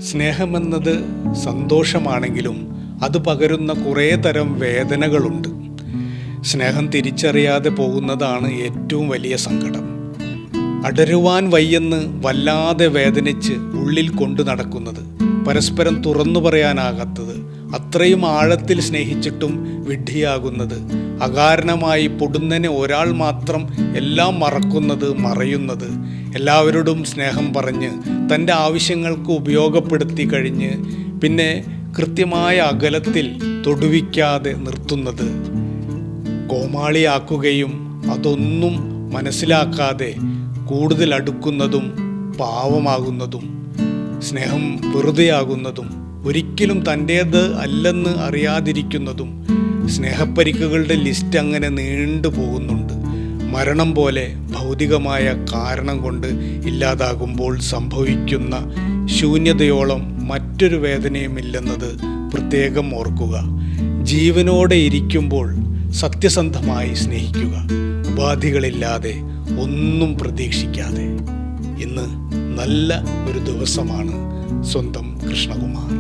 സ്നേഹമെന്നത് സന്തോഷമാണെങ്കിലും അത് പകരുന്ന കുറേ തരം വേദനകളുണ്ട്. സ്നേഹം തിരിച്ചറിയാതെ പോകുന്നതാണ് ഏറ്റവും വലിയ സങ്കടം. അടരുവാൻ വയ്യെന്ന് വല്ലാതെ വേദനിച്ച് ഉള്ളിൽ കൊണ്ടു നടക്കുന്നത്, പരസ്പരം തുറന്നു പറയാനാകാത്തത്, അത്രയും ആഴത്തിൽ സ്നേഹിച്ചിട്ടും വിഡ്ഢിയാകുന്നത്, അകാരണമായി പൊടുന്നനെ ഒരാൾ മാത്രം എല്ലാം മറക്കുന്നത്, മറയുന്നത്, എല്ലാവരോടും സ്നേഹം പറഞ്ഞ് തൻ്റെ ആവശ്യങ്ങൾക്ക് ഉപയോഗപ്പെടുത്തി കഴിഞ്ഞ് പിന്നെ കൃത്യമായ അകലത്തിൽ തൊടുവിക്കാതെ നിർത്തുന്നത്, കോമാളിയാക്കുകയും അതൊന്നും മനസ്സിലാക്കാതെ കൂടുതൽ അടുക്കുന്നതും പാവമാകുന്നതും സ്നേഹം വെറുതെയാകുന്നതും ഒരിക്കലും തൻ്റേത് അല്ലെന്ന് അറിയാതിരിക്കുന്നതും, സ്നേഹപ്പരിക്കുകളുടെ ലിസ്റ്റ് അങ്ങനെ നീണ്ടു പോകുന്നുണ്ട്. മരണം പോലെ ഭൗതികമായ കാരണം കൊണ്ട് ഇല്ലാതാകുമ്പോൾ സംഭവിക്കുന്ന ശൂന്യതയോളം മറ്റൊരു വേദനയുമില്ലെന്നത് പ്രത്യേകം ഓർക്കുക. ജീവനോടെ ഇരിക്കുമ്പോൾ സത്യസന്ധമായി സ്നേഹിക്കുക, ഉപാധികളില്ലാതെ, ഒന്നും പ്രതീക്ഷിക്കാതെ. ഇന്ന് നല്ല ഒരു ദിവസമാണ്. സ്വന്തം കൃഷ്ണകുമാർ.